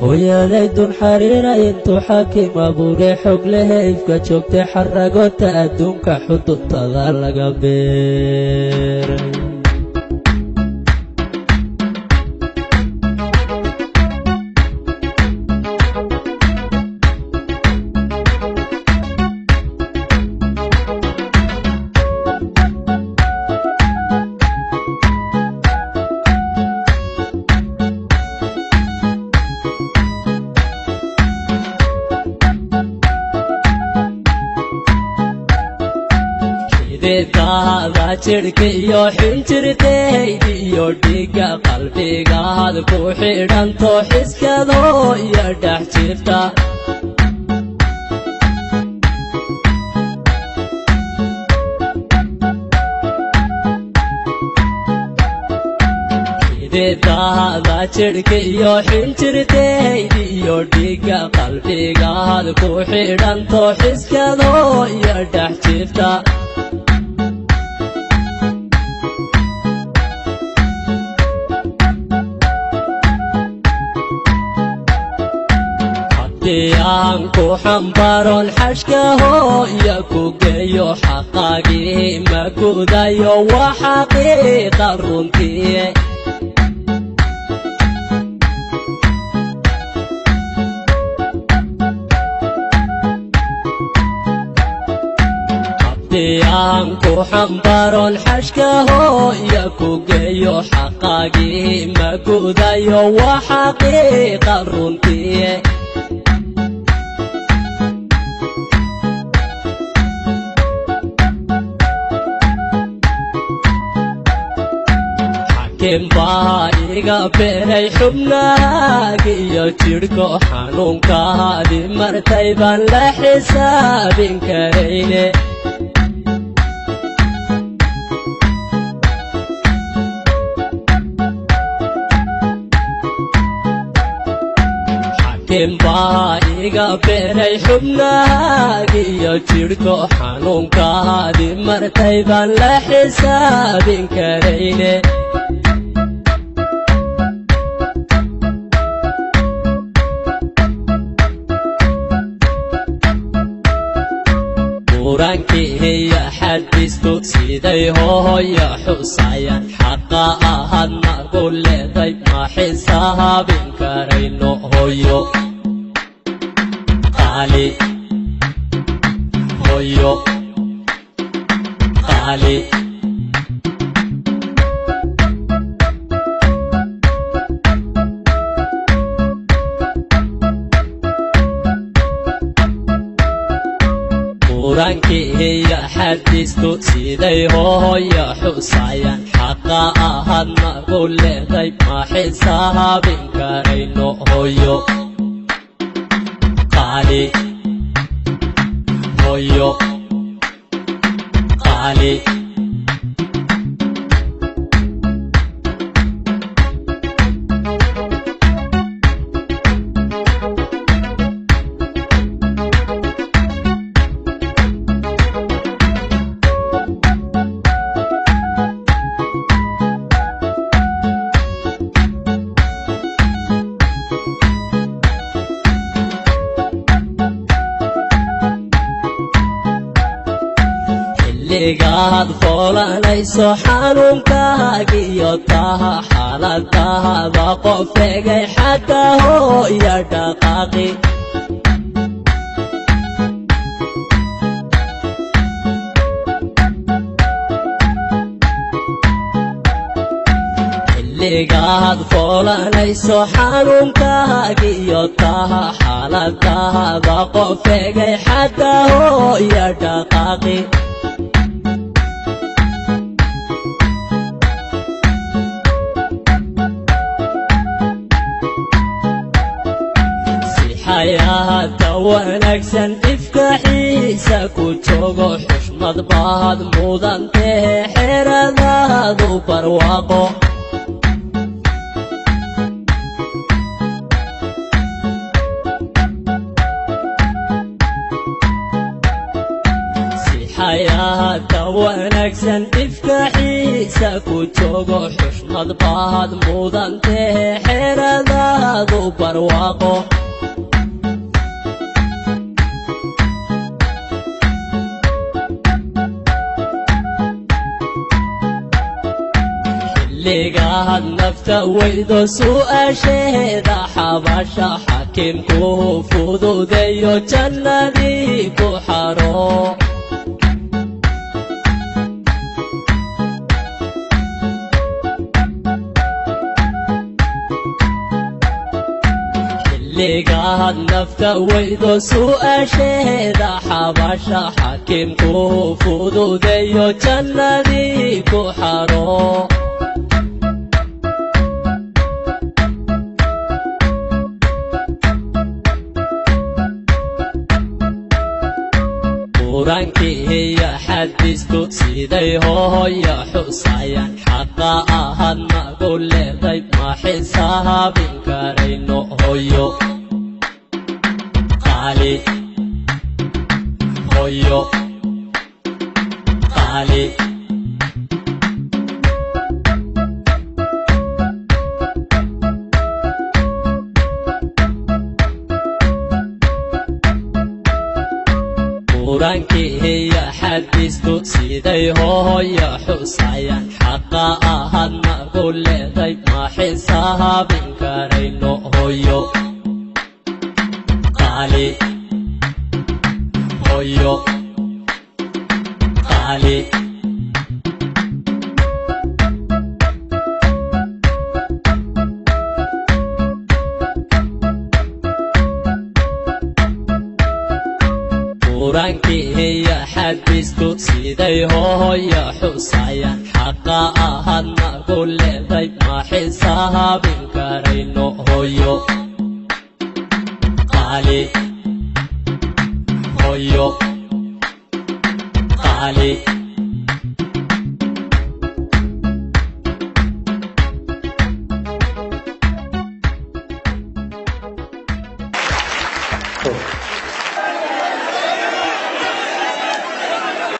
hooyaday dun xariira intuu xaakim abuuray xog lehe ifka joogtay xaragota adduunka xuduntada laga beeray beedkaada jidhka iyo xinjirtayda iyo dhiigga qalbigaad ku xidhanto xiskadoo iyo dhex jirta beedkaada jidhka iyo xinjirtayda iyo dhiigga qalbigaad ku xidhanto xiskadoo iyo dhex jirta aan ku xambaron xashka hooya ku geeyo xaqaagii ma gudayo waa xaqiiqa runtii aan ku xambaron xashka hooya ku geeyo xaqaagii ma gudayo waa xaqiiqa runtii baa iga beeray xubnaaga iyo jidhko xanuunkaadii martay baan la xisaabin karayne xakim baa iga beeray xubnaaga iyo jidhko xanuunkaadii martay baan la xisaabin karayne quraankiiya xadiistu siday hooya xusayaan xaqa ahad nagu leeday ma xisaabin karayno hooyo qaali hooyo qaali quraankiiya xadiistu siday hooya xusayaan xaqa ahad nagu leeday ma xisaabin karayno hooyo qaali hooyo qaali xilligaad foolanayso xanuunkaaga iyo taha xaaladaada qof egay xagga hooya dhaqaaqi xilligaad foolanayso xanuunkaaga iyo taha xaaladaada qof egay xagga hooya dhaqaaqi xayaata wanaagsan ifkaxiisa ku joogo xushmad baad mudantee xeradaadu barwaaqo si xayaata wanaagsan ifkaxiisa hargeysa ku joogo xushmad baad mudantee xeradaadu barwaaqo xilligaad nafta weydo su'aasheeda xabasha xakiimku fududeeyo jannadii ku xaro xilligaad nafta weydo su'aasheeda xabasha xakiimku fududeeyo jannadii ku xaro quraankiiyo xadiisku siday hooyo xusayaan xaqa ahad nagu leeday ma xisaabin karayno hooyo qaali hooyo qaali quraankiiyo xadiisku siday hooyo xusayaan xaqa ahad nagu leeday ma xisaabin karayno hooyo qaali hooyo qaali quraankiiyo xadiisku siday hooyo xusayaan xaqa ahad nagu leeday ma xisaabin karayno hooyo qaali hooyo qaali Cool.